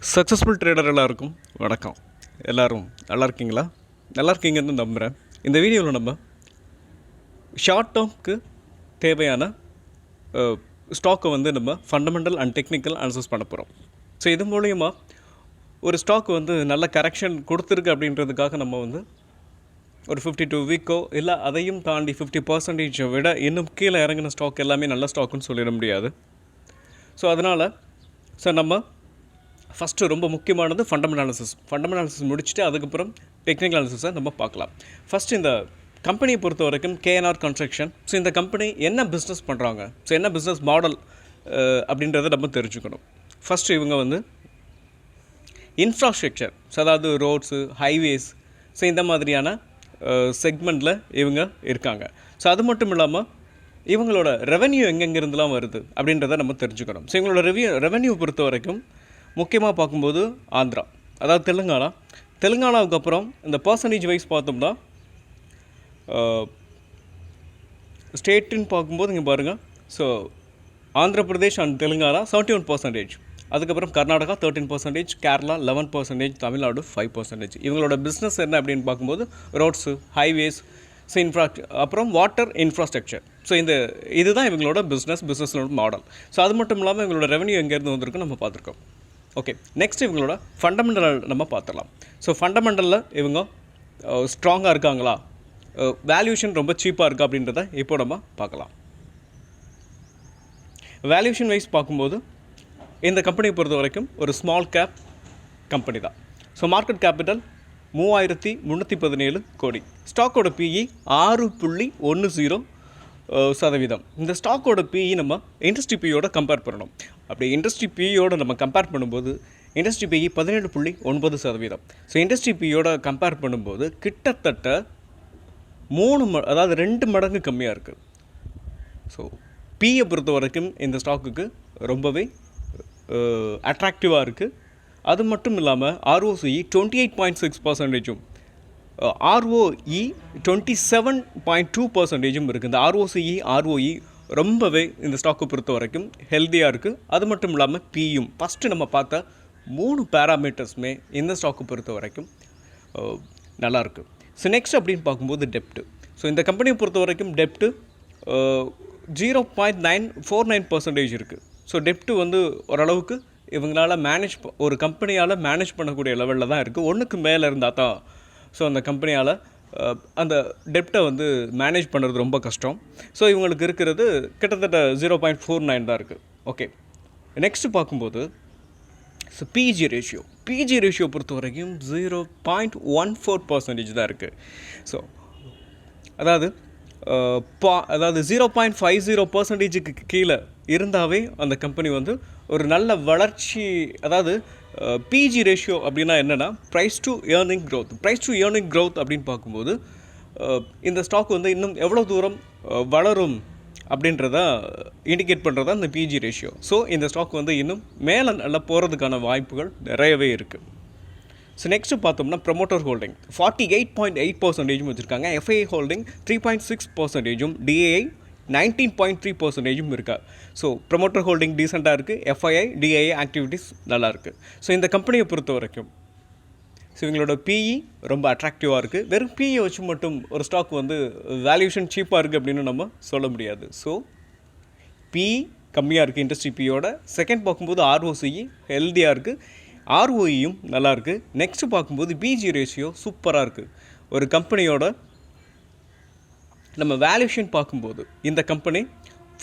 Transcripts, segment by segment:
Successful trader எல்லாருக்கும் வணக்கம். எல்லோரும் நல்லா இருக்கீங்களா? நல்லா இருக்கீங்கன்னு நம்புகிறேன். இந்த வீடியோவில் நம்ம ஷார்ட் டேர்ம்க்கு தேவையான ஸ்டாக்கை வந்து நம்ம ஃபண்டமெண்டல் அண்ட் டெக்னிக்கல் அனாலிசிஸ் பண்ண போகிறோம். ஸோ இது மூலயமா ஒரு ஸ்டாக் வந்து நல்ல கரெக்ஷன் கொடுத்துருக்கு அப்படின்றதுக்காக நம்ம வந்து ஒரு 52 வீக்கோ இல்லை அதையும் தாண்டி 50% விட இன்னும் கீழே இறங்கின ஸ்டாக் எல்லாமே நல்ல ஸ்டாக்குன்னு சொல்லிட முடியாது. ஸோ அதனால் நம்ம ஃபஸ்ட்டு ரொம்ப முக்கியமானது ஃபண்டமெண்டல் அனாலிசிஸ் முடிச்சுட்டு அதுக்கப்புறம் டெக்னிக்கல் அனாலிசிஸை நம்ம பார்க்கலாம். ஃபஸ்ட்டு இந்த கம்பெனியை பொறுத்த வரைக்கும் KNR கன்ஸ்ட்ரக்ஷன். ஸோ இந்த கம்பெனி என்ன பிஸ்னஸ் பண்ணுறாங்க, ஸோ என்ன பிஸ்னஸ் மாடல் அப்படின்றத நம்ம தெரிஞ்சுக்கணும். ஃபஸ்ட்டு இவங்க வந்து இன்ஃப்ராஸ்ட்ரக்சர், ஸோ அதாவது ரோட்ஸு, ஹைவேஸ், ஸோ இந்த மாதிரியான செக்மெண்ட்டில் இவங்க இருக்காங்க. ஸோ அது மட்டும் இல்லாமல் இவங்களோட ரெவென்யூ எங்கெங்கிருந்துலாம் வருது அப்படின்றத நம்ம தெரிஞ்சுக்கணும். ஸோ இவங்களோட ரெவென்யூ பொறுத்த வரைக்கும் முக்கியமாக பார்க்கும்போது ஆந்திரா, அதாவது தெலுங்கானாவுக்கு அப்புறம் இந்த பர்சன்டேஜ் வைஸ் பார்த்தோம்னா ஸ்டேட்டுன்னு பார்க்கும்போது இங்கே பாருங்கள். ஸோ ஆந்திர பிரதேஷ் அண்ட் தெலுங்கானா 71%, அதுக்கப்புறம் கர்நாடகா 13%, கேரளா 11%, தமிழ்நாடு 5%. இவங்களோட பிஸ்னஸ் என்ன அப்படின்னு பார்க்கும்போது ரோட்ஸு, ஹைவேஸ், ஸோ அப்புறம் வாட்டர் இன்ஃப்ராஸ்ட்ரக்சர். ஸோ இதுதான் இவங்களோட பிஸ்னஸோட மாடல். ஸோ அது மட்டும் இல்லாமல் இவங்களோட ரெவென்யூ எங்கேருந்து வந்திருக்குன்னு நம்ம பார்த்துருக்கோம். ஓகே, நெக்ஸ்ட் இவங்களோட ஃபண்டமெண்டல் நம்ம பார்த்துடலாம். ஸோ ஃபண்டமெண்டலில் இவங்க ஸ்ட்ராங்காக இருக்காங்களா, வேல்யூஷன் ரொம்ப சீப்பாக இருக்கா அப்படின்றத இப்போ நம்ம பார்க்கலாம். வேல்யூஷன் வைஸ் பார்க்கும்போது இந்த கம்பெனியை பொறுத்த வரைக்கும் ஒரு ஸ்மால் கேப் கம்பெனி தான். ஸோ மார்க்கெட் கேபிட்டல் 3317 கோடி. ஸ்டாக்கோட PE 6.10%. இந்த ஸ்டாக்கோட PE நம்ம இண்டஸ்ட்ரி PEயோட கம்பேர் பண்ணணும். அப்படி இண்டஸ்ட்ரி PEயோட நம்ம கம்பேர் பண்ணும்போது இண்டஸ்ட்ரி PE 17.9%. ஸோ இண்டஸ்ட்ரி PEயோட கம்பேர் பண்ணும்போது கிட்டத்தட்ட 2 மடங்கு கம்மியாக இருக்குது. ஸோ PE பொறுத்த வரைக்கும் இந்த ஸ்டாக்குக்கு ரொம்பவே அட்ராக்டிவாக இருக்குது. அது மட்டும் இல்லாமல் ROCE 28.6%, ROE 27.2% இருக்குது. இந்த ROE ரொம்பவே இந்த ஸ்டாக்கை பொறுத்த வரைக்கும் ஹெல்த்தியாக இருக்குது. அது மட்டும் இல்லாமல் PEயும் ஃபஸ்ட்டு நம்ம பார்த்த 3 பேராமீட்டர்ஸுமே இந்த ஸ்டாக்கை பொறுத்த வரைக்கும் நல்லாயிருக்கு. ஸோ நெக்ஸ்ட் அப்படின்னு பார்க்கும்போது டெப்ட்டு. ஸோ இந்த கம்பெனியை பொறுத்த வரைக்கும் டெப்ட்டு 0.949% இருக்குது. ஸோ டெப்ட்டு வந்து ஓரளவுக்கு இவங்களால் ஒரு கம்பெனியால் மேனேஜ் பண்ணக்கூடிய லெவலில் தான் இருக்குது. ஒன்றுக்கு மேலே இருந்தால் தான் ஸோ அந்த கம்பெனியால் அந்த டெப்டை வந்து மேனேஜ் பண்ணுறது ரொம்ப கஷ்டம். ஸோ இவங்களுக்கு இருக்கிறது கிட்டத்தட்ட 0.49 தான் இருக்குது. ஓகே, நெக்ஸ்ட்டு பார்க்கும்போது ஸோ பிஜி ரேஷியோ பொறுத்த வரைக்கும் 0.14% தான் இருக்குது. ஸோ அதாவது 0.50%க்கு கீழே இருந்தாவே அந்த கம்பெனி வந்து ஒரு நல்ல வளர்ச்சி. அதாவது பிஜி ரேஷியோ அப்படின்னா என்னென்னா ப்ரைஸ் டு ஏர்னிங் க்ரோத் அப்படின்னு பார்க்கும்போது இந்த ஸ்டாக் வந்து இன்னும் எவ்வளோ தூரம் வளரும் அப்படின்றத இண்டிகேட் பண்ணுறதா இந்த பிஜி ரேஷியோ. ஸோ இந்த ஸ்டாக் வந்து இன்னும் மேலே நல்லா போகிறதுக்கான வாய்ப்புகள் நிறையவே இருக்குது. ஸோ நெக்ஸ்ட்டு பார்த்தோம்னா ப்ரொமோட்டர் ஹோல்டிங் 48.8% வச்சுருக்காங்க. FII ஹோல்டிங் 3.6%, DAI 19.3% இருக்கா. ஸோ ப்ரொமோட்டர் ஹோல்டிங் டீசெண்டாக இருக்குது. FII DAI ஆக்டிவிட்டீஸ் நல்லாயிருக்கு. ஸோ இந்த கம்பெனியை பொறுத்த வரைக்கும் ஸோ இவங்களோட PE ரொம்ப அட்ராக்டிவாக இருக்குது. வெறும் PE வச்சு மட்டும் ஒரு ஸ்டாக் வந்து வேல்யூஷன் சீப்பாக இருக்குது அப்படின்னு நம்ம சொல்ல முடியாது. ஸோ PE கம்மியாக இருக்குது இண்டஸ்ட்ரி PEயோட. செகண்ட் பார்க்கும்போது ROCE ஹெல்த்தியாக இருக்குது, ROEயும் நல்லாயிருக்கு. நெக்ஸ்ட்டு பார்க்கும்போது பிஜி ரேஷியோ சூப்பராக இருக்குது. ஒரு கம்பெனியோட நம்ம வேல்யூஷன் பார்க்கும்போது இந்த கம்பெனி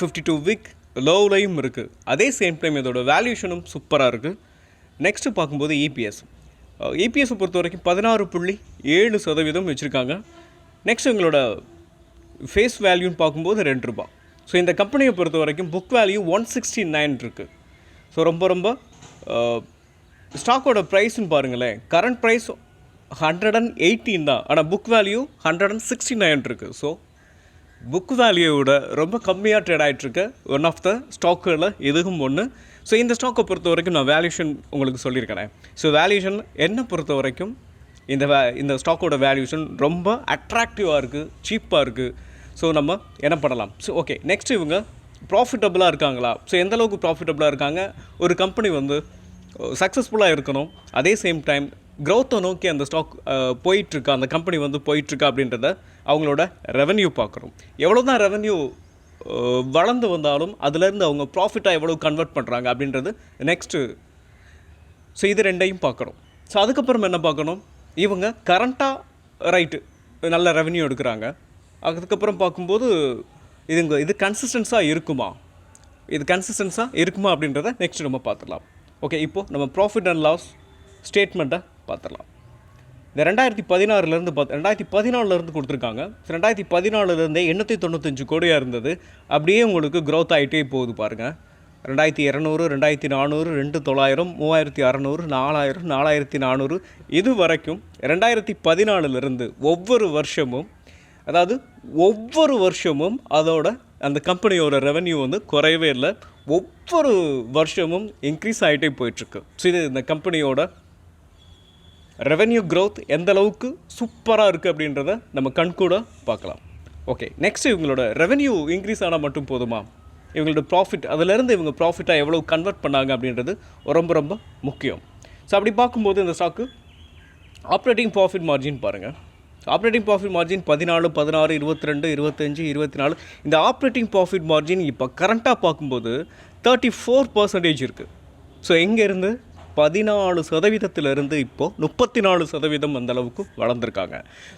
52 வீக் லோவ்லையும் இருக்குது. அதே சேம் டைம் இதோட வேல்யூஷனும் சூப்பராக இருக்குது. நெக்ஸ்ட்டு பார்க்கும்போது EPS பொறுத்த வரைக்கும் 16.7% வச்சுருக்காங்க. நெக்ஸ்ட் இவங்களோட ஃபேஸ் வேல்யூன்னு பார்க்கும்போது ₹2. ஸோ இந்த கம்பெனியை பொறுத்த வரைக்கும் புக் வேல்யூ 169 இருக்குது. ஸோ ரொம்ப ஸ்டாக்கோட ப்ரைஸ்ன்னு பாருங்களேன், கரண்ட் ப்ரைஸ் 118 தான், ஆனால் புக் வேல்யூ 169 இருக்குது. ஸோ புக் வேல்யூவோட ரொம்ப கம்மியாக ட்ரேட் ஆகிட்டுருக்கு ஒன் ஆஃப் த ஸ்டாக்குகளில் இதுவும் ஒன்று. ஸோ இந்த ஸ்டாக்கை பொறுத்த வரைக்கும் நான் வேல்யூஷன் உங்களுக்கு சொல்லியிருக்கேன். ஸோ வேல்யூஷன் என்னை பொறுத்த வரைக்கும் இந்த ஸ்டாக்கோட வேல்யூஷன் ரொம்ப அட்ராக்டிவாக இருக்குது, சீப்பாக இருக்குது. ஸோ நம்ம என்ன பண்ணலாம்? ஸோ ஓகே, நெக்ஸ்ட் இவங்க ப்ராஃபிட்டபுளாக இருக்காங்களா? ஸோ எந்தளவுக்கு ப்ராஃபிட்டபுளாக இருக்காங்க? ஒரு கம்பெனி வந்து சக்ஸஸ்ஃபுல்லாக இருக்கணும், அதே சேம் டைம் க்ரோத்தை நோக்கி அந்த ஸ்டாக் போயிட்டுருக்கா, அந்த கம்பெனி வந்து போயிட்டுருக்கா அப்படின்றத அவங்களோட ரெவென்யூ பார்க்குறோம். எவ்வளோ தான் ரெவென்யூ வளர்ந்து வந்தாலும் அதுலேருந்து அவங்க ப்ராஃபிட்டாக எவ்வளோ கன்வெர்ட் பண்ணுறாங்க அப்படின்றது நெக்ஸ்ட்டு. ஸோ இது ரெண்டையும் பார்க்குறோம். ஸோ அதுக்கப்புறம் என்ன பார்க்கணும், இவங்க கரண்ட்டாக ரைட்டு நல்ல ரெவென்யூ எடுக்கிறாங்க. அதுக்கப்புறம் பார்க்கும்போது இது கன்சிஸ்டன்ஸாக இருக்குமா, இது கன்சிஸ்டன்ஸாக இருக்குமா அப்படின்றத நெக்ஸ்ட் நம்ம பார்த்துடலாம். ஓகே, இப்போது நம்ம ப்ராஃபிட் அண்ட் லாஸ் ஸ்டேட்மெண்ட்டை பார்த்துடலாம். இந்த 2016 2014 கொடுத்துருக்காங்க. 2014 895 கோடியாக இருந்தது, அப்படியே உங்களுக்கு க்ரோத் ஆகிட்டே போகுது பாருங்கள். 2200, 2400, 2900, 3600, 4000, 4400 இது வரைக்கும் 2014 ஒவ்வொரு வருஷமும் அதோட அந்த கம்பெனியோட ரெவென்யூ வந்து குறையவே இல்லை, ஒவ்வொரு வருஷமும் இன்க்ரீஸ் ஆகிட்டே போயிட்டுருக்கு. ஸோ இது இந்த கம்பெனியோட ரெவென்யூ க்ரோத் எந்த அளவுக்கு சூப்பராக இருக்குது அப்படின்றத நம்ம கண்கூட பார்க்கலாம். ஓகே, நெக்ஸ்ட் இவங்களோட ரெவென்யூ இன்க்ரீஸ் ஆனால் மட்டும் போதுமா, இவங்களோட ப்ராஃபிட் அதிலேருந்து இவங்க ப்ராஃபிட்டாக எவ்வளோ கன்வெர்ட் பண்ணாங்க அப்படின்றது ரொம்ப ரொம்ப முக்கியம். ஸோ அப்படி பார்க்கும்போது இந்த ஸ்டாக்கு ஆப்ரேட்டிங் ப்ராஃபிட் மார்ஜின் பாருங்கள். Operating profit margin 14, 16, 22, 25, 24. இந்த ஆப்ரேட்டிங் ப்ராஃபிட் மார்ஜின் இப்போ கரண்ட்டாக பார்க்கும்போது 34% இருக்குது. ஸோ எங்கேருந்து 14% இப்போது 34% அந்த அளவுக்கு வளர்ந்துருக்காங்க.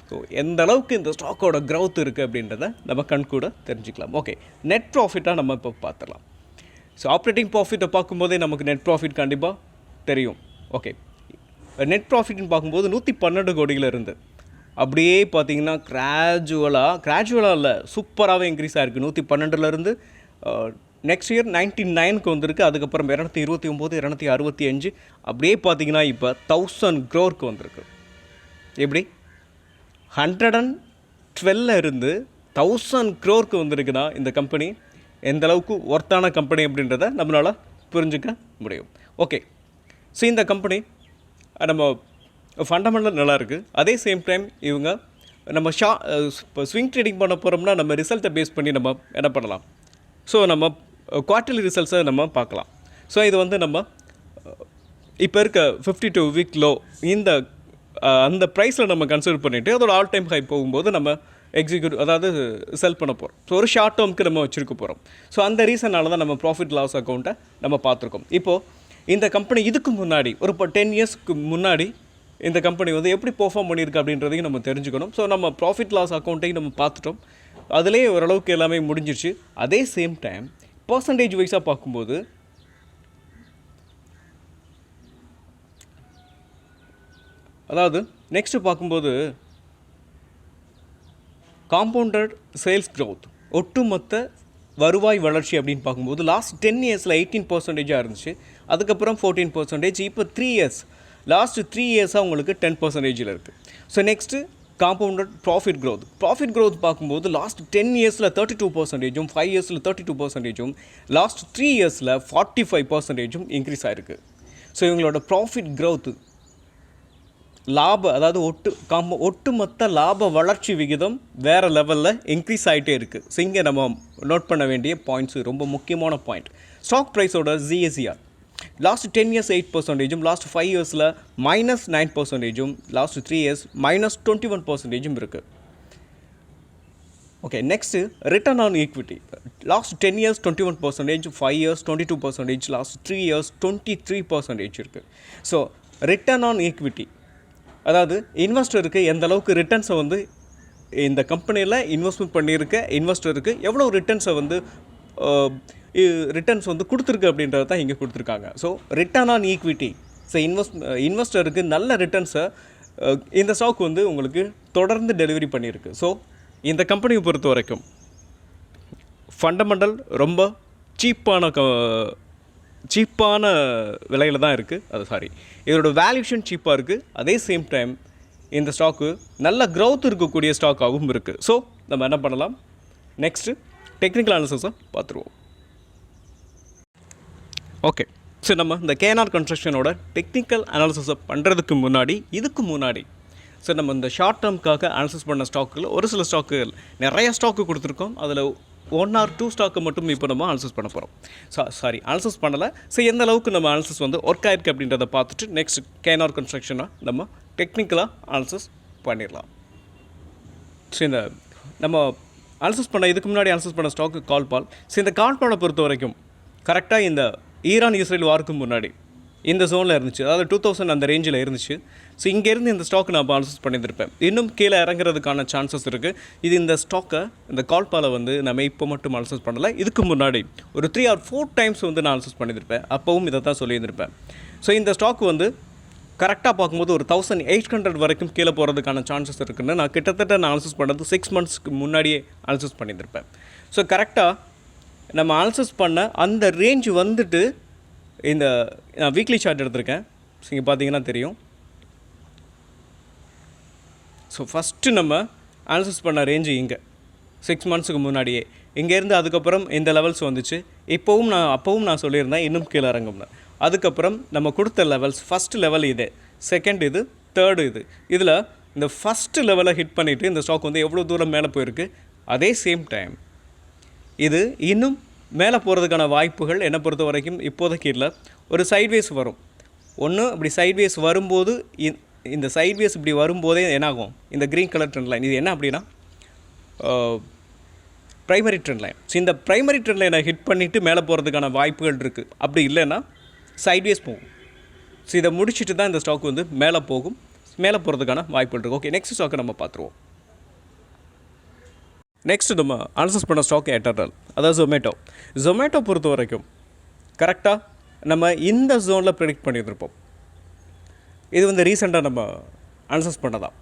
ஸோ எந்த அளவுக்கு இந்த ஸ்டாக்கோட க்ரௌத் இருக்குது அப்படின்றத நம்ம கண்கூட தெரிஞ்சுக்கலாம். ஓகே, நெட் ப்ராஃபிட்டாக நம்ம இப்போ பார்த்துடலாம். ஸோ ஆப்ரேட்டிங் ப்ராஃபிட்டை பார்க்கும்போதே நமக்கு நெட் ப்ராஃபிட் கண்டிப்பாக தெரியும். ஓகே, நெட் ப்ராஃபிட்னு பார்க்கும்போது 112 கோடியில் இருந்து அப்படியே பார்த்தீங்கன்னா கிராஜுவலாக இல்லை, சூப்பராகவே இன்க்ரீஸ் ஆகிருக்கு. 112 நெக்ஸ்ட் இயர் 99க்கு வந்திருக்கு. அதுக்கப்புறம் 229, 265 அப்படியே பார்த்தீங்கன்னா இப்போ 1000 crore வந்திருக்கு. எப்படி 112 இருந்து 1000 crore வந்திருக்குன்னா இந்த கம்பெனி எந்த அளவுக்கு ஒர்த்தான கம்பெனி அப்படின்றத நம்மளால் புரிஞ்சுக்க முடியும். ஓகே, ஸோ இந்த கம்பெனி நம்ம ஃபண்டமெண்டல் நல்லா இருக்குது. அதே சேம் டைம் இவங்க நம்ம இப்போ ஸ்விங் ட்ரேடிங் பண்ண போகிறோம்னா நம்ம ரிசல்ட்டை பேஸ் பண்ணி நம்ம என்ன பண்ணலாம், ஸோ நம்ம குவார்ட்டர்லி ரிசல்ட்ஸை நம்ம பார்க்கலாம். ஸோ இது வந்து நம்ம இப்போ இருக்க 52 வீக் லோ இந்த அந்த ப்ரைஸில் நம்ம கன்சிடர் பண்ணிவிட்டு அதோட ஆல் டைம் ஹை போகும்போது நம்ம அதாவது செல் பண்ண போகிறோம். ஸோ ஒரு ஷார்ட் டேர்முக்கு நம்ம வச்சுருக்க போகிறோம். ஸோ அந்த ரீசனால தான் நம்ம ப்ராஃபிட் லாஸ் அக்கௌண்ட்டை நம்ம பார்த்துருக்கோம். இப்போது இந்த கம்பெனி இதுக்கு முன்னாடி ஒரு 10 இயர்ஸ்க்கு முன்னாடி இந்த கம்பெனி வந்து எப்படி பெர்ஃபார்ம் பண்ணியிருக்கு அப்படின்றதையும் நம்ம தெரிஞ்சுக்கணும். ஸோ நம்ம ப்ராஃபிட் லாஸ் அக்கௌண்ட்டையும் நம்ம பார்த்துட்டோம், அதிலே ஓரளவுக்கு எல்லாமே முடிஞ்சிருச்சு. அதே சேம் டைம் பர்சன்டேஜ் வைஸாக பார்க்கும்போது அதாவது நெக்ஸ்ட்டு பார்க்கும்போது காம்பவுண்டட் சேல்ஸ் க்ரோத் ஒட்டுமொத்த வருவாய் வளர்ச்சி அப்படின்னு பார்க்கும்போது லாஸ்ட் 10 இயர்ஸில் 18% இருந்துச்சு. அதுக்கப்புறம் 14%. இப்போ 3 இயர்ஸ் லாஸ்ட் 3 இயர்ஸாக உங்களுக்கு 10% இருக்குது. So next compounded profit growth பார்க்கும்போது லாஸ்ட் 10 இயர்ஸில் 32%, 5 இயர்ஸில் 32%, லாஸ்ட் 3 இயர்ஸில் 45% இன்க்ரீஸ் ஆகிருக்கு. ஸோ இவங்களோட ப்ராஃபிட் க்ரோத்து அதாவது ஒட்டுமொத்த லாப வளர்ச்சி விகிதம் வேறு லெவலில் இன்க்ரீஸ் ஆகிட்டே இருக்குது. ஸோ இங்கே நம்ம நோட் பண்ண வேண்டிய பாயிண்ட்ஸு ரொம்ப முக்கியமான பாயிண்ட். ஸ்டாக் ப்ரைஸோட ZSER லாஸ்ட் 10 இயர்ஸ் 8%, லாஸ்ட் 5 இயர்ஸில் -9%, லாஸ்ட் 3 இயர்ஸ் -21% இருக்குது. Okay, next return on equity last 10 years 21%, 5 years 22%, last 3 years 23% இருக்குது. ஸோ ரிட்டர்ன் ஆன் ஈக்விட்டி அதாவது இன்வெஸ்டருக்கு எந்த அளவுக்கு ரிட்டர்ன்ஸை வந்து இந்த கம்பெனியில் இன்வெஸ்ட்மெண்ட் பண்ணியிருக்க இன்வெஸ்டருக்கு எவ்வளோ ரிட்டர்ன்ஸை வந்து ரிட்டர்ன்ஸ் வந்து கொடுத்துருக்கு அப்படின்றத தான் இங்கே கொடுத்துருக்காங்க. So return on equity, so இன்வெஸ்டருக்கு நல்ல ரிட்டர்ன்ஸை இந்த ஸ்டாக் வந்து உங்களுக்கு தொடர்ந்து டெலிவரி பண்ணியிருக்கு. ஸோ இந்த கம்பெனியை பொறுத்த வரைக்கும் ஃபண்டமெண்டல் ரொம்ப சீப்பான விலையில் தான் இருக்குது. இதோட வேல்யூஷன் சீப்பாக இருக்குது. அதே சேம் டைம் இந்த ஸ்டாக்கு நல்ல க்ரௌத் இருக்கக்கூடிய ஸ்டாக்காகவும் இருக்குது. ஸோ நம்ம என்ன பண்ணலாம், நெக்ஸ்ட்டு டெக்னிக்கல் அனாலிசிஸை பார்த்துருவோம். ஓகே, ஸோ நம்ம இந்த KNR கன்ஸ்ட்ரக்ஷனோட டெக்னிக்கல் அனாலிசிஸை பண்ணுறதுக்கு முன்னாடி ஸோ நம்ம இந்த ஷார்ட் டேர்முக்காக அனாலிசிஸ் பண்ண ஸ்டாக்கில் ஒரு சில ஸ்டாக்குகள் நிறைய ஸ்டாக்கு கொடுத்துருக்கோம். அதில் ஒன் ஆர் டூ ஸ்டாக்கை மட்டும் இப்போ நம்ம அனாலிசிஸ் பண்ண போகிறோம். அனாலிசிஸ் பண்ணலை. ஸோ எந்த அளவுக்கு நம்ம அனாலிசிஸ் வந்து ஒர்க் ஆயிருக்கு அப்படின்றத பார்த்துட்டு நெக்ஸ்ட் கேனார் கன்ஸ்ட்ரக்ஷனாக நம்ம டெக்னிக்கலாக அனாலிசிஸ் பண்ணிடலாம். ஸோ இந்த நம்ம அனாலிசிஸ் பண்ண இதுக்கு முன்னாடி அனாலிசிஸ் பண்ண ஸ்டாக்கு கால்பால். ஸோ இந்த கால்பாலை பொறுத்த வரைக்கும் கரெக்டாக இந்த ஈரான் இஸ்ரேல் வாருக்கு முன்னாடி இந்த ஜோனில் இருந்துச்சு, அதாவது 2000 அந்த ரேஞ்சில் இருந்துச்சு. ஸோ இங்கேருந்து இந்த ஸ்டாக் நான் அனாலிசிஸ் பண்ணியிருப்பேன். இன்னும் கீழே இறங்குறதுக்கான சான்சஸ் இருக்குது. இது இந்த ஸ்டாக்கை இந்த கால்பாலை வந்து நம்ம இப்போ மட்டும் அனாலிசிஸ் பண்ணலை, இதுக்கு முன்னாடி ஒரு 3 or 4 டைம்ஸ் வந்து நான் அனாலிசிஸ் பண்ணியிருப்பேன். அப்போவும் இதை தான் சொல்லியிருந்திருப்பேன். ஸோ இந்த ஸ்டாக் வந்து கரெக்டாக பார்க்கும்போது ஒரு 1800 வரைக்கும் கீழே போகிறதுக்கான சான்சஸ் இருக்குதுன்னு நான் கிட்டத்தட்ட நான் அனாலிசிஸ் பண்ணது 6 மந்த்ஸ்க்கு முன்னாடியே அனாலிசிஸ் பண்ணியிருந்திருப்பேன். ஸோ கரெக்டாக நம்ம அனாலிசிஸ் பண்ண அந்த ரேஞ்ச் வந்துட்டு இந்த நான் வீக்லி சார்ட் எடுத்திருக்கேன். ஸோ இங்கே பார்த்தீங்கன்னா தெரியும். ஸோ ஃபஸ்ட்டு நம்ம அனாலிசிஸ் பண்ண ரேஞ்சு இங்கே 6 மந்த்ஸுக்கு முன்னாடியே இங்கேருந்து அதுக்கப்புறம் இந்த லெவல்ஸ் வந்துச்சு. அப்போவும் நான் சொல்லியிருந்தேன் இன்னும் கீழே இறங்கும்னு. அதுக்கப்புறம் நம்ம கொடுத்த லெவல்ஸ் ஃபஸ்ட்டு லெவல் இது, செகண்ட் இது, தேர்டு இது. இதில் இந்த ஃபஸ்ட்டு லெவலை ஹிட் பண்ணிவிட்டு இந்த ஸ்டாக் வந்து எவ்வளோ தூரம் மேலே போயிருக்கு. அதே சேம் டைம் இது இன்னும் மேலே போகிறதுக்கான வாய்ப்புகள் என்னை பொறுத்த வரைக்கும் இப்போதைக்கு இல்லை. ஒரு சைட்வேஸ் வரும். ஒன்று இப்படி சைட்வேஸ் வரும்போது இந்த சைட்வேஸ் இப்படி வரும்போதே என்னாகும், இந்த க்ரீன் கலர் ட்ரெண்ட் லைன் இது என்ன அப்படின்னா ப்ரைமரி ட்ரெண்ட் லைன். ஸோ இந்த ப்ரைமரி ட்ரெண்ட் லைனை ஹிட் பண்ணிவிட்டு மேலே போகிறதுக்கான வாய்ப்புகள் இருக்குது. அப்படி இல்லைன்னா சைட்வேஸ் போகும். ஸோ இதை முடிச்சுட்டு தான் இந்த ஸ்டாக் வந்து மேலே போகும், மேலே போகிறதுக்கான வாய்ப்புகள் இருக்குது. ஓகே, நெக்ஸ்ட் ஸ்டாக்கை நம்ம பார்த்துருவோம். நெக்ஸ்ட் நம்ம அனாலிசிஸ் பண்ண ஸ்டாக் ஏர்டெல், அதாவது ஜொமேட்டோ பொறுத்த வரைக்கும் கரெக்டாக நம்ம இந்த ஜோனில் ப்ரெடிக்ட் பண்ணியிருந்திருப்போம். இது வந்து ரீசெண்டாக நம்ம அனாலிசிஸ் பண்ணதான்.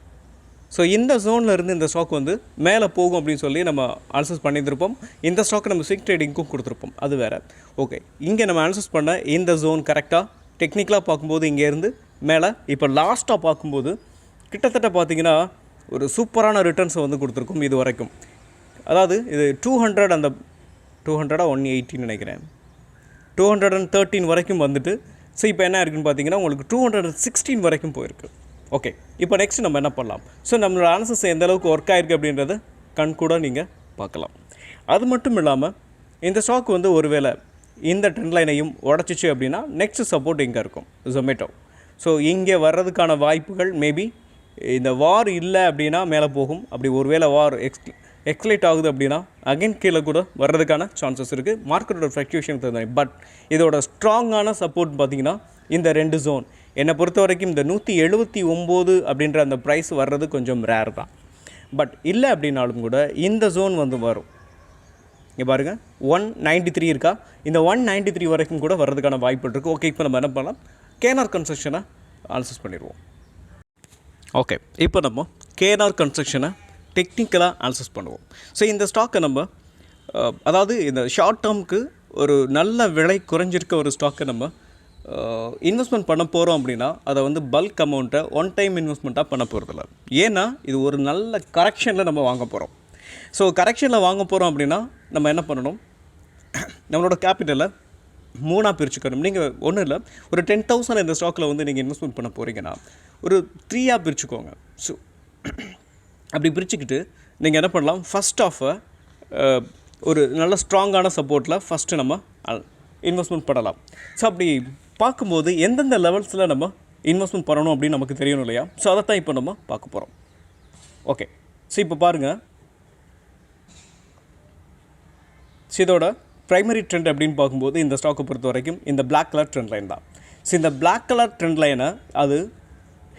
ஸோ இந்த ஜோனில் இருந்து இந்த ஸ்டாக் வந்து மேலே போகும் அப்படின்னு சொல்லி நம்ம அனாலிசிஸ் பண்ணியிருந்திருப்போம். இந்த ஸ்டாக்கை நம்ம ஸ்விங் ட்ரேடிங்க்கும் கொடுத்துருப்போம், அது வேறு. ஓகே, இங்கே நம்ம அனாலிசிஸ் பண்ண இந்த ஜோன் கரெக்டாக டெக்னிக்கலாக பார்க்கும்போது இங்கேருந்து மேலே இப்போ லாஸ்ட்டாக பார்க்கும்போது கிட்டத்தட்ட பார்த்திங்கன்னா ஒரு சூப்பரான ரிட்டர்ன்ஸை வந்து கொடுத்துருக்கும் இது வரைக்கும். அதாவது இது 200 அந்த 200 180 நினைக்கிறேன், 213 வரைக்கும் வந்துட்டு. ஸோ இப்போ என்ன இருக்குன்னு பார்த்தீங்கன்னா உங்களுக்கு 216 வரைக்கும் போயிருக்கு. ஓகே, இப்போ நெக்ஸ்ட் நம்ம என்ன பண்ணலாம். ஸோ நம்மளோட அனாலிசிஸ் எந்த அளவுக்கு ஒர்க் ஆகிருக்கு அப்படின்றத கண் கூட நீங்கள் பார்க்கலாம். அது மட்டும் இல்லாமல் இந்த ஸ்டாக் வந்து ஒருவேளை இந்த ட்ரெண்ட் லைனையும் உடச்சிச்சு அப்படின்னா நெக்ஸ்ட் சப்போர்ட் இங்கே இருக்கும் ஜொமேட்டோ. ஸோ இங்கே வர்றதுக்கான வாய்ப்புகள் மேபி இந்த வார் இல்லை அப்படின்னா மேலே போகும். அப்படி ஒருவேளை வார் எக்ஸ்லேட் ஆகுது அப்படின்னா அகைன் கீழே கூட வர்றதுக்கான சான்சஸ் இருக்குது, மார்க்கெட்டோட ஃப்ளக்சுவேஷன் தகுந்த. பட் இதோட ஸ்ட்ராங்கான சப்போர்ட் பார்த்திங்கன்னா இந்த 2 ஜோன். என்னை பொறுத்த வரைக்கும் இந்த 179 அப்படின்ற அந்த ப்ரைஸ் வர்றது கொஞ்சம் ரேர் தான். பட் இல்லை அப்படின்னாலும் கூட இந்த ஜோன் வந்து வரும். இங்கே பாருங்கள் 193 இருக்கா, இந்த 193 வரைக்கும் கூட வர்றதுக்கான வாய்ப்பு இருக்குது. ஓகே, இப்போ நம்ம என்ன பண்ணலாம், கேனார் கன்ஸ்ட்ரக்ஷனை அனாலிசிஸ் பண்ணிடுவோம். ஓகே, இப்போ நம்ம கேனார் கன்ஸ்ட்ரக்ஷனை டெக்னிக்கலாக அனாலிசிஸ் பண்ணுவோம். ஸோ இந்த ஸ்டாக்கை நம்ம அதாவது இந்த ஷார்ட் டேர்முக்கு ஒரு நல்ல விலை குறைஞ்சிருக்க ஒரு ஸ்டாக்கை நம்ம இன்வெஸ்ட்மெண்ட் பண்ண போகிறோம் அப்படின்னா அதை வந்து பல்க் அமௌண்ட்டை ஒன் டைம் இன்வெஸ்ட்மெண்ட்டாக பண்ண போகிறதில்ல. ஏன்னா இது ஒரு நல்ல கரெக்ஷனில் நம்ம வாங்க போகிறோம். ஸோ கரெக்ஷனில் வாங்க போகிறோம் அப்படின்னா நம்ம என்ன பண்ணணும், நம்மளோட கேபிட்டலை 3ஆக பிரிச்சுக்கணும். நீங்கள் ஒன்றும் இல்லை, ஒரு 10,000 இந்த ஸ்டாக்கில் வந்து நீங்கள் இன்வெஸ்ட்மெண்ட் பண்ண போகிறீங்கன்னா ஒரு 3ஆக பிரிச்சுக்கோங்க. ஸோ அப்படி பிரிச்சுக்கிட்டு நீங்கள் என்ன பண்ணலாம், ஃபஸ்ட் ஆஃபை ஒரு நல்ல ஸ்ட்ராங்கான சப்போர்ட்டில் ஃபஸ்ட்டு நம்ம இன்வெஸ்ட்மெண்ட் பண்ணலாம். ஸோ அப்படி பார்க்கும்போது எந்தெந்த லெவல்ஸில் நம்ம இன்வெஸ்ட்மெண்ட் பண்ணணும் அப்படின்னு நமக்கு தெரியணும் இல்லையா. ஸோ அதை தான் இப்போ நம்ம பார்க்க போகிறோம். ஓகே, ஸோ இப்போ பாருங்கள், ஸோ இதோட ப்ரைமரி ட்ரெண்ட் அப்படின்னு பார்க்கும்போது இந்த ஸ்டாக்கை பொறுத்த வரைக்கும் இந்த பிளாக் கலர் ட்ரெண்ட் லைன் தான். ஸோ இந்த பிளாக் கலர் ட்ரெண்ட் லைனை அது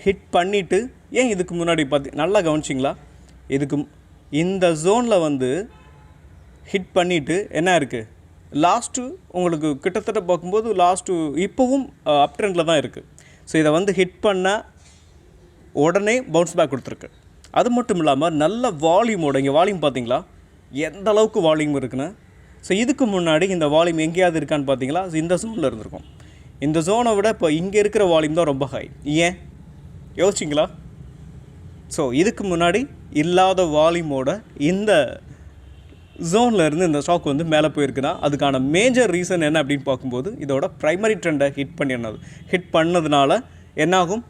ஹிட் பண்ணிவிட்டு, ஏன் இதுக்கு முன்னாடி நல்லா கவனிச்சிங்களா, இதுக்கு இந்த ஜோனில் வந்து ஹிட் பண்ணிவிட்டு என்ன இருக்குது, லாஸ்ட்டு உங்களுக்கு கிட்டத்தட்ட பார்க்கும்போது லாஸ்ட்டு இப்போவும் அப் ட்ரெண்டில் தான் இருக்குது. ஸோ இதை வந்து ஹிட் பண்ண உடனே பவுன்ஸ் பேக் கொடுத்துருக்கு. அது மட்டும் இல்லாமல் நல்ல வால்யூமோட, இங்கே வால்யூம் பார்த்தீங்களா எந்த அளவுக்கு வால்யூம் இருக்குன்னு. ஸோ இதுக்கு முன்னாடி இந்த வால்யூம் எங்கேயாவது இருக்கான்னு பார்த்தீங்களா, இந்த ஜோனில் இருந்திருக்கும். இந்த ஜோனை விட இப்போ இங்கே இருக்கிற வால்யூம் தான் ரொம்ப ஹை. ஏன் யோசிச்சிங்களா? ஸோ இதுக்கு முன்னாடி இல்லாத வால்யூமோட இந்த ஜோனில் இருந்து இந்த ஸ்டாக் வந்து மேலே போயிருக்குன்னா அதுக்கான மேஜர் ரீசன் என்ன அப்படின்னு பார்க்கும்போது இதோட ப்ரைமரி ட்ரெண்டை ஹிட் பண்ணதுனால என்னாகும்,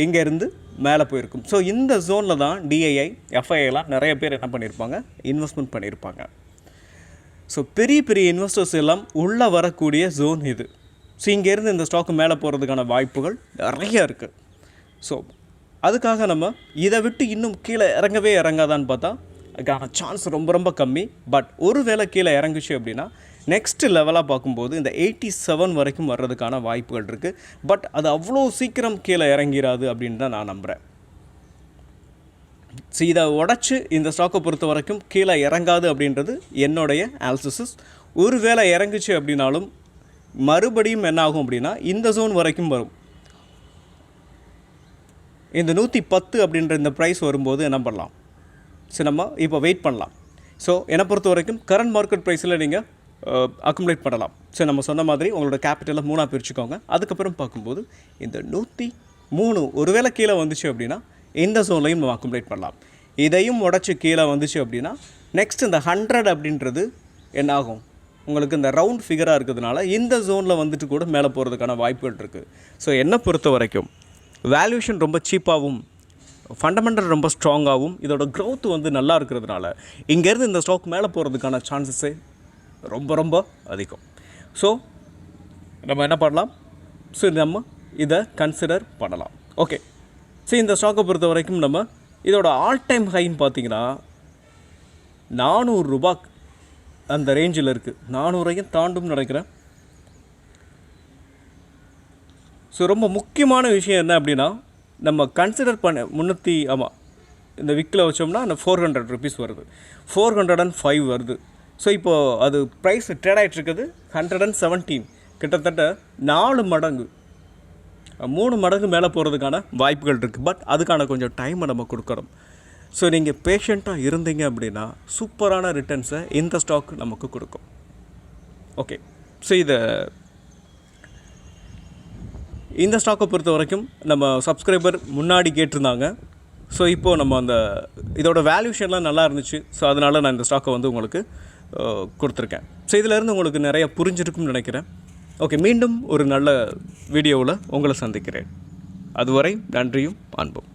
இங்கேருந்து மேலே போயிருக்கும். ஸோ இந்த ஜோனில் தான் டிஐஐ எஃப்ஐஐலாம் நிறைய பேர் என்ன பண்ணியிருப்பாங்க, இன்வெஸ்ட்மெண்ட் பண்ணியிருப்பாங்க. ஸோ பெரிய பெரிய இன்வெஸ்டர்ஸ் எல்லாம் உள்ளே வரக்கூடிய ஜோன் இது. ஸோ இங்கேருந்து இந்த ஸ்டாக்கு மேலே போகிறதுக்கான வாய்ப்புகள் நிறைய இருக்குது. ஸோ அதுக்காக நம்ம இதை விட்டு இன்னும் கீழே இறங்கவே இறங்காதான்னு பார்த்தா அதுக்கான சான்ஸ் ரொம்ப ரொம்ப கம்மி. பட் ஒரு வேளை கீழே இறங்குச்சு அப்படின்னா நெக்ஸ்ட் லெவலாக பார்க்கும்போது இந்த 87 வரைக்கும் வர்றதுக்கான வாய்ப்புகள் இருக்குது. பட் அது அவ்வளோ சீக்கிரம் கீழே இறங்கிடாது அப்படின்னு தான் நான் நம்புகிறேன். ஸோ இதை உடச்சி இந்த ஸ்டாக்கை பொறுத்த வரைக்கும் கீழே இறங்காது அப்படின்றது என்னுடைய அனாலிசிஸ். ஒரு வேளை இறங்குச்சு அப்படின்னாலும் மறுபடியும் என்ன ஆகும் அப்படின்னா இந்த ஜோன் வரைக்கும் வரும். இந்த 110 அப்படின்ற இந்த ப்ரைஸ் வரும்போது என்ன பண்ணலாம், ஸோ நம்ம இப்போ வெயிட் பண்ணலாம். ஸோ என்னை பொறுத்த வரைக்கும் கரண்ட் மார்க்கெட் ப்ரைஸில் நீங்கள் அக்குமுலேட் பண்ணலாம். ஸோ நம்ம சொன்ன மாதிரி உங்களோட கேபிட்டலை 3ஆக பிரிச்சுக்கோங்க. அதுக்கப்புறம் பார்க்கும்போது இந்த 103 ஒருவேளை கீழே வந்துச்சு அப்படின்னா இந்த ஜோன்லையும் நம்ம அக்குமுலேட் பண்ணலாம். இதையும் உடச்சி கீழே வந்துச்சு அப்படின்னா நெக்ஸ்ட் இந்த 100 அப்படின்றது என்ன ஆகும், உங்களுக்கு இந்த ரவுண்ட் ஃபிகராக இருக்கிறதுனால இந்த ஜோனில் வந்துட்டு கூட மேலே போகிறதுக்கான வாய்ப்புகள் இருக்குது. ஸோ என்னை பொறுத்த வரைக்கும் வேல்யூஷன் ரொம்ப சீப்பாகவும் ஃபண்டமெண்டல் ரொம்ப ஸ்ட்ராங்காகவும் இதோட க்ரோத் வந்து நல்லா இருக்கிறதுனால இங்கேருந்து இந்த ஸ்டாக் மேலே போகிறதுக்கான சான்சஸே ரொம்ப ரொம்ப அதிகம். ஸோ நம்ம என்ன பண்ணலாம், ஸோ நம்ம இதை கன்சிடர் பண்ணலாம். ஓகே, ஸோ இந்த ஸ்டாக்கை பொறுத்த வரைக்கும் நம்ம இதோட ஆல் டைம் ஹைன்னு பார்த்தீங்கன்னா 400 ரூபா அந்த ரேஞ்சில் இருக்குது. 400ஐயும் தாண்டும் நினைக்கிறேன். ஸோ ரொம்ப முக்கியமான விஷயம் என்ன அப்படின்னா நம்ம கன்சிடர் பண்ண 300 ஆமாம் இந்த விக்கில் வச்சோம்னா அந்த 400 ருபீஸ் வருது, 405 வருது. ஸோ இப்போது அது ப்ரைஸ் ட்ரேட் ஆகிட்டுருக்குது 117, கிட்டத்தட்ட 4 மடங்கு 3 மடங்கு மேலே போகிறதுக்கான வாய்ப்புகள் இருக்குது. பட் அதுக்கான கொஞ்சம் டைமை நம்ம கொடுக்கணும். ஸோ நீங்கள் பேஷண்ட்டாக இருந்தீங்க அப்படின்னா சூப்பரான ரிட்டர்ன்ஸை இந்த ஸ்டாக் நமக்கு கொடுக்கும். ஓகே, ஸோ இந்த ஸ்டாக்கை பொறுத்த வரைக்கும் நம்ம சப்ஸ்கிரைபர் முன்னாடி கேட்டிருந்தாங்க. ஸோ இப்போது நம்ம அந்த இதோட வேல்யூஷன்லாம் நல்லா இருந்துச்சு. ஸோ அதனால் நான் இந்த ஸ்டாக்கை வந்து உங்களுக்கு கொடுத்துருக்கேன். ஸோ இதிலேருந்து உங்களுக்கு நிறைய புரிஞ்சிருக்கும்னு நினைக்கிறேன். ஓகே, மீண்டும் ஒரு நல்ல வீடியோவில் உங்களை சந்திக்கிறேன். அதுவரை நன்றியும் அன்பும்.